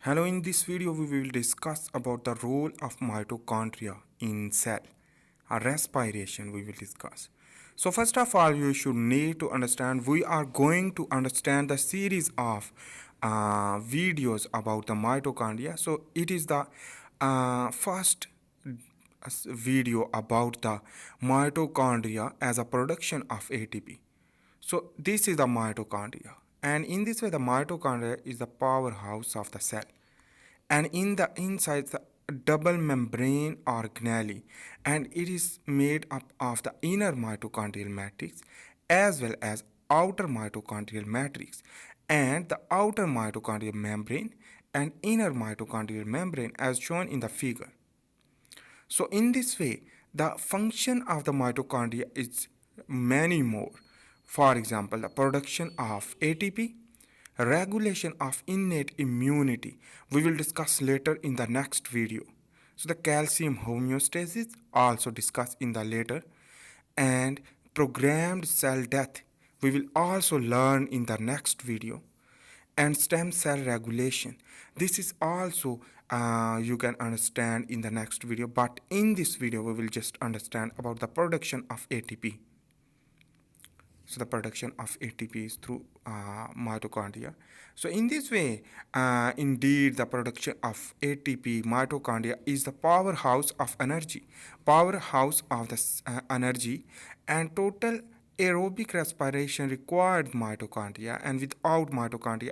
Hello, in this video we will discuss about the role of mitochondria in cell. Respiration we will discuss. So first of all, you should need to understand, we are going to understand the series of videos about the mitochondria. So it is the first video about the mitochondria as a production of ATP. So this is the mitochondria, and in this way the mitochondria is the powerhouse of the cell, and in the inside the double membrane organelle, and it is made up of the inner mitochondrial matrix as well as outer mitochondrial matrix, and the outer mitochondrial membrane and inner mitochondrial membrane as shown in the figure. So in this way, the function of the mitochondria is many more. For example, the production of ATP, regulation of innate immunity. We will discuss later in the next video. So the calcium homeostasis also discussed in the later, and programmed cell death we will also learn in the next video, and stem cell regulation. This is also you can understand in the next video, but in this video we will just understand about the production of ATP. So the production of ATP is through mitochondria. So in this way, indeed the production of ATP, mitochondria is the powerhouse of energy, energy, and total aerobic respiration required mitochondria, and without mitochondria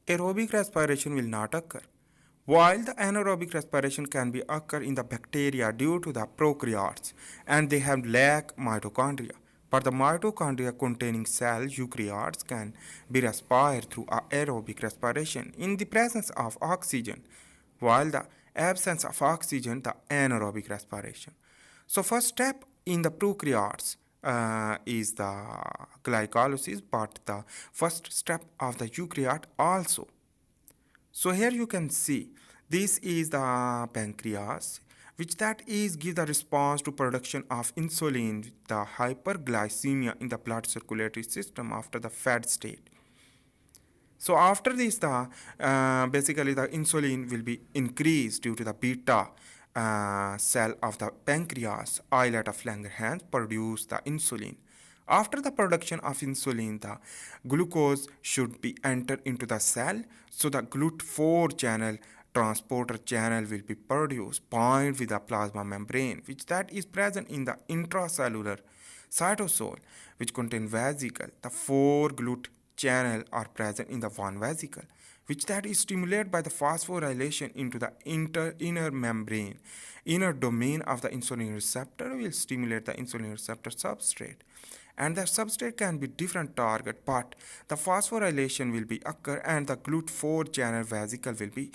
aerobic respiration will not occur, while the anaerobic respiration can be occur in the bacteria due to the prokaryotes, and they have lack mitochondria. But the mitochondria containing cell eukaryotes can be respired through aerobic respiration in the presence of oxygen, while the absence of oxygen, the anaerobic respiration. So first step in the prokaryotes is the glycolysis, but the first step of the eukaryote also. So here you can see this is the pancreas, which that is give the response to production of insulin, the hyperglycemia in the blood circulatory system after the fed state. So after this, the basically the insulin will be increased due to the beta cell of the pancreas, islet of Langerhans produce the insulin. After the production of insulin, the glucose should be entered into the cell, so the GLUT4 channel transporter channel will be produced, bind with the plasma membrane, which that is present in the intracellular cytosol, which contain vesicle. The 4 GLUT channel are present in the one vesicle, which that is stimulated by the phosphorylation into the inner membrane. Inner domain of the insulin receptor will stimulate the insulin receptor substrate, and the substrate can be different target, but the phosphorylation will be occur, and the GLUT4 channel vesicle will be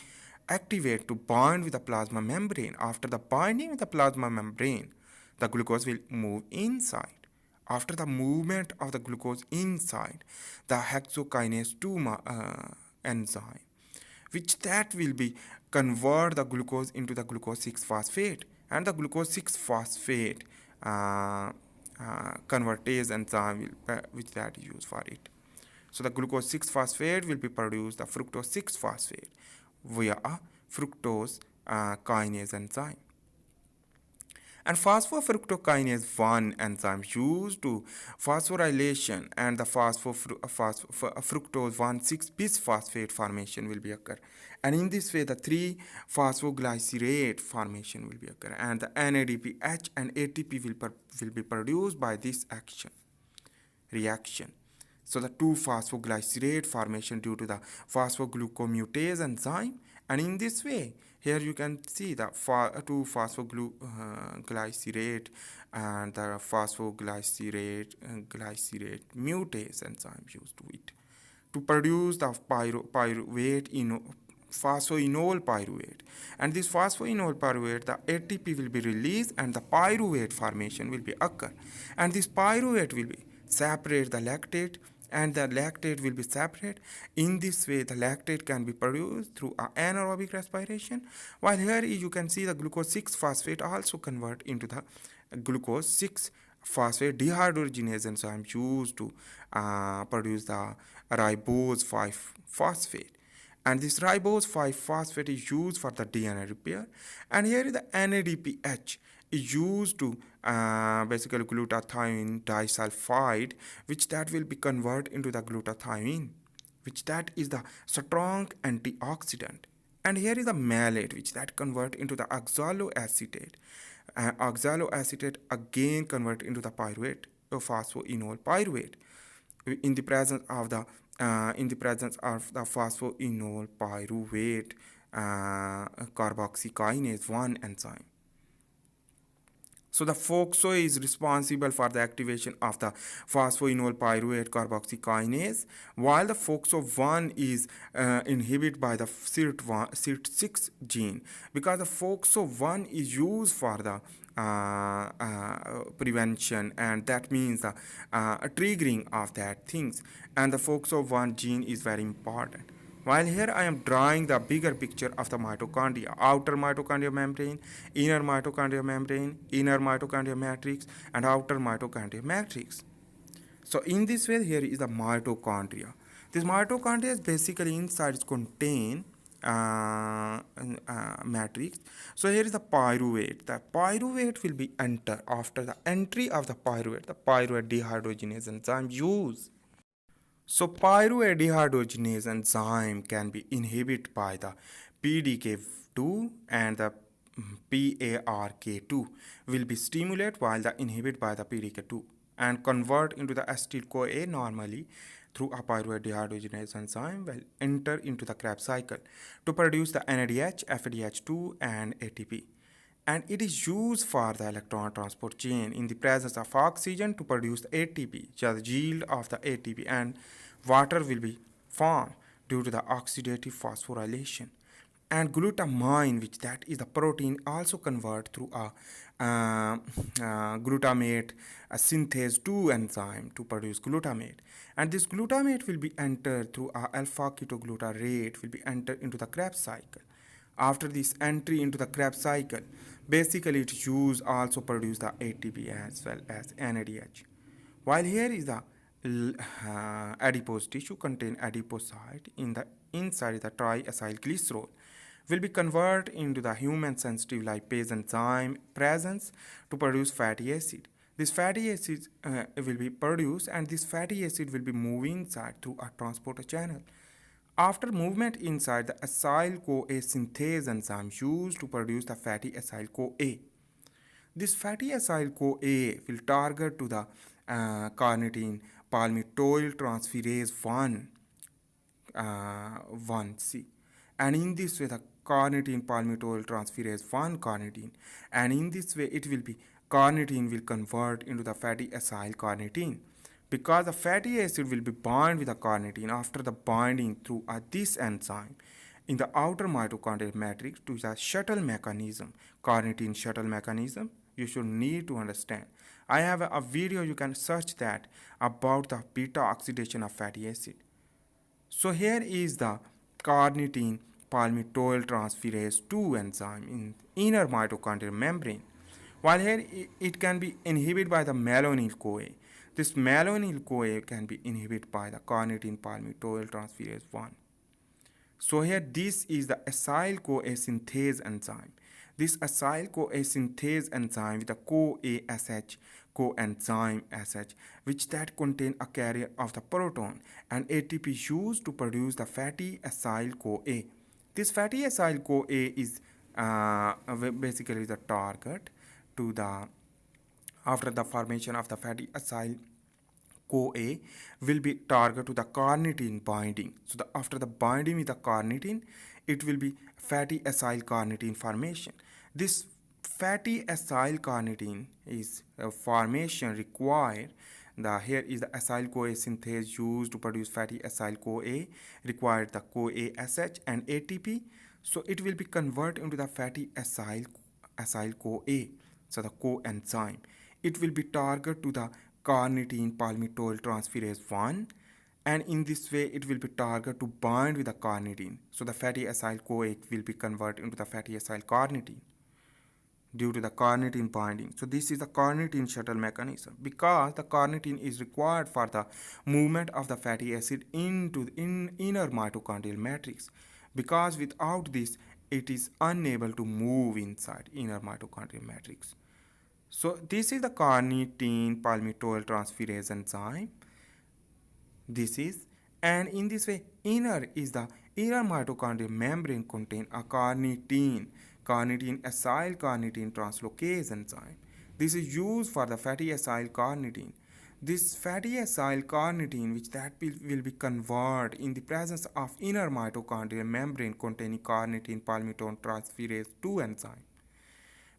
activate to bind with the plasma membrane. After the binding with the plasma membrane, the glucose will move inside. After the movement of the glucose inside, the hexokinase 2 enzyme, which that will be convert the glucose into the glucose 6-phosphate, and the glucose 6-phosphate convertase enzyme which that is used for it. So the glucose 6-phosphate will be produced the fructose 6-phosphate via a fructose kinase enzyme. And phosphofructokinase 1 enzyme used to phosphorylation, and the fructose 1,6-bisphosphate formation will be occur, and in this way the 3-phosphoglycerate formation will be occur, and the NADPH and ATP will be produced by this reaction. So the 2-phosphoglycerate formation due to the phosphoglucomutase enzyme, and in this way here you can see the 2-phosphoglycerate and the phosphoglycerate glycerate mutase enzyme used to it to produce the pyruvate phosphoenol pyruvate, and this phosphoenol pyruvate, the ATP will be released and the pyruvate formation will be occur, and this pyruvate will be separate the lactate, and the lactate will be separate. In this way the lactate can be produced through anaerobic respiration, while here you can see the glucose 6-phosphate also convert into the glucose 6-phosphate dehydrogenase enzyme used to produce the ribose 5-phosphate, And this ribose 5-phosphate is used for the DNA repair. And here is the NADPH is used to basically glutathione disulfide, which that will be converted into the glutathione, which that is the strong antioxidant. And here is the malate, which that convert into the oxaloacetate. Oxaloacetate again convert into the pyruvate, phosphoenol pyruvate, in the presence of the phosphoenol pyruvate carboxykinase 1 enzyme. So the FOXO is responsible for the activation of the phosphoenol pyruvate carboxykinase, while the FOXO1 is inhibited by the SIRT6 gene, because the FOXO1 is used for the prevention, and that means the triggering of that things, and the FOXO1 gene is very important. While here I am drawing the bigger picture of the mitochondria, outer mitochondrial membrane, inner mitochondrial matrix, and outer mitochondrial matrix. So in this way, here is the mitochondria. This mitochondria is basically inside contain matrix. So here is the pyruvate. The pyruvate will be enter after the entry of the pyruvate dehydrogenase enzyme use. So pyruvate dehydrogenase enzyme can be inhibited by the PDK2, and the PARK2 will be stimulated while the inhibited by the PDK2 and convert into the acetyl-CoA normally through a pyruvate dehydrogenase enzyme will enter into the Krebs cycle to produce the NADH, FADH2 and ATP. And it is used for the electron transport chain in the presence of oxygen to produce the ATP, just yield of the ATP, and water will be formed due to the oxidative phosphorylation. And glutamine, which that is the protein, also convert through a glutamate a synthase 2 enzyme to produce glutamate. And this glutamate will be entered through a alpha ketoglutarate will be entered into the Krebs cycle. After this entry into the Krebs cycle, basically it use also produce the ATP as well as NADH. While here is the adipose tissue contain adipocyte in the inside the triacylglycerol will be converted into the human sensitive lipase enzyme presence to produce fatty acid. This fatty acid will be produced, and this fatty acid will be moving inside through a transporter channel. After movement inside, the acyl-CoA synthase enzyme used to produce the fatty acyl-CoA. This fatty acyl-CoA will target to the carnitine palmitoyl transferase 1C, and in this way the carnitine palmitoyl transferase 1 carnitine, and in this way it will be carnitine will convert into the fatty acyl carnitine, because the fatty acid will be bound with the carnitine after the binding through this enzyme in the outer mitochondrial matrix to the shuttle mechanism, carnitine shuttle mechanism. You should need to understand. I have a video, you can search that, about the beta oxidation of fatty acid. So here is the carnitine palmitoyl transferase 2 enzyme in inner mitochondrial membrane. While here it can be inhibited by the malonyl CoA. This malonyl CoA can be inhibited by the carnitine palmitoyl transferase 1. So here this is the acyl-CoA synthase enzyme. This acyl-CoA synthase enzyme with the CoA-SH coenzyme SH, which that contain a carrier of the proton, and ATP used to produce the fatty acyl-CoA. This fatty acyl-CoA is basically the target to the after the formation of the fatty acyl CoA will be target to the carnitine binding. So after the binding with the carnitine, it will be fatty acyl carnitine formation. This fatty acyl carnitine is formation required. Here is the acyl CoA synthase used to produce fatty acyl CoA, required the CoA-SH and ATP. So it will be converted into the fatty acyl CoA, so the coenzyme. It will be target to the carnitine palmitoyl transferase 1, and in this way it will be target to bind with the carnitine. So the fatty acyl CoA will be converted into the fatty acyl carnitine due to the carnitine binding. So this is the carnitine shuttle mechanism, because the carnitine is required for the movement of the fatty acid into the inner mitochondrial matrix. because without this it is unable to move inside inner mitochondrial matrix. So this is the carnitine palmitoyl transferase enzyme. This is, and in this way, inner mitochondrial membrane contain a carnitine acyl carnitine translocase enzyme. This is used for the fatty acyl carnitine. This fatty acyl carnitine, which that will be converted in the presence of inner mitochondrial membrane containing carnitine palmitoyl transferase 2 enzyme,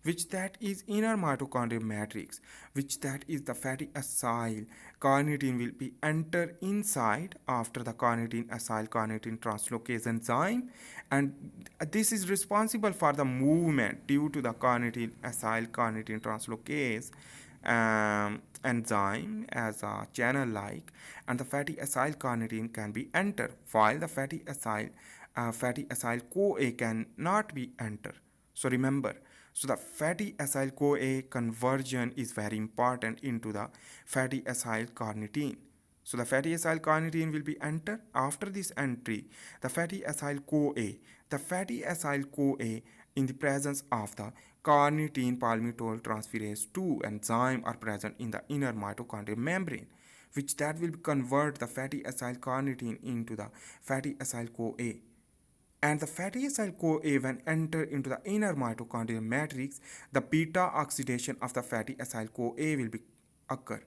which that is inner mitochondrial matrix, which that is the fatty acyl carnitine will be enter inside after the carnitine acyl carnitine translocase enzyme, and this is responsible for the movement due to the carnitine acyl carnitine translocase enzyme as a channel like, and the fatty acyl carnitine can be enter while the fatty acyl CoA cannot be enter. So remember, so the fatty acyl CoA conversion is very important into the fatty acyl carnitine. So the fatty acyl carnitine will be enter. After this entry, the fatty acyl CoA in the presence of the carnitine palmitoyl transferase 2 enzyme are present in the inner mitochondrial membrane, which that will convert the fatty acyl carnitine into the fatty acyl CoA. And the fatty acyl CoA, when enter into the inner mitochondrial matrix, the beta oxidation of the fatty acyl CoA will be occur.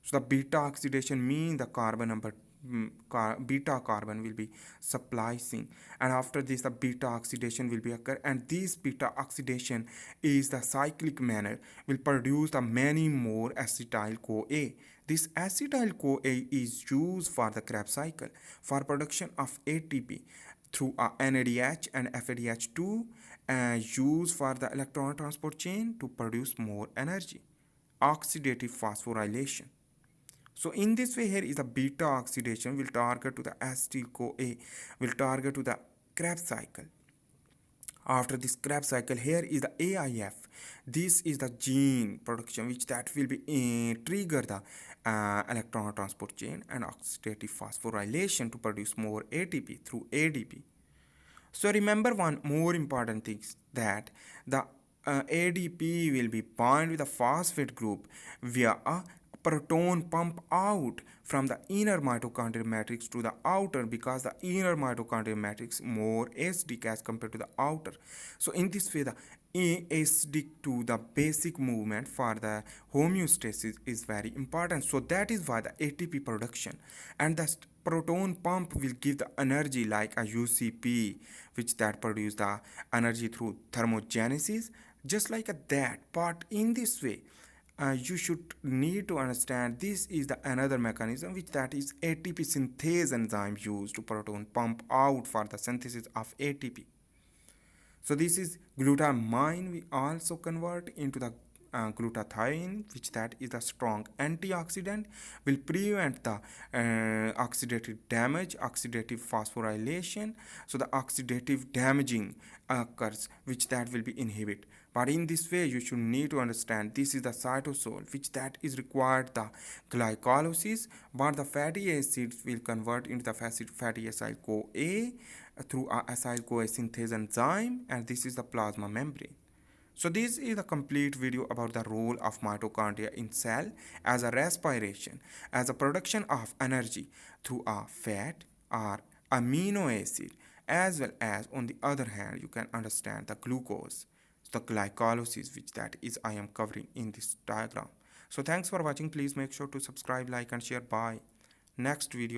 So the beta oxidation means the carbon number beta carbon will be splicing, and after this the beta oxidation will be occur, and this beta oxidation is the cyclic manner will produce the many more acetyl CoA. This acetyl CoA is used for the Krebs cycle for production of ATP through NADH and FADH2, used for the electron transport chain to produce more energy. Oxidative phosphorylation. So in this way, here is a beta oxidation will target to the acetyl CoA, will target to the Krebs cycle. After this Krebs cycle, here is the AIF. This is the gene production which that will be trigger the electron transport chain and oxidative phosphorylation to produce more ATP through ADP. So remember one more important thing, that the ADP will be bound with a phosphate group via a proton pump out from the inner mitochondrial matrix to the outer, because the inner mitochondrial matrix more acidic as compared to the outer. So in this way, the acidic to the basic movement for the homeostasis is very important. So that is why the ATP production and the proton pump will give the energy like a UCP, which that produce the energy through thermogenesis, just like that. But in this way, you should need to understand this is the another mechanism which that is ATP synthase enzyme used to proton pump out for the synthesis of ATP. So this is glutamine we also convert into the glutathione, which that is a strong antioxidant, will prevent the oxidative damage, oxidative phosphorylation. So the oxidative damaging occurs, which that will be inhibit. But in this way, you should need to understand this is the cytosol, which that is required the glycolysis, but the fatty acids will convert into the fatty acyl CoA through a acyl CoA synthase enzyme, and this is the plasma membrane. So this is the complete video about the role of mitochondria in cell as a respiration, as a production of energy through a fat or amino acid, as well as on the other hand you can understand the glucose, the glycolysis, which that is I am covering in this diagram. So thanks for watching. Please make sure to subscribe, like and share. Bye. Next video.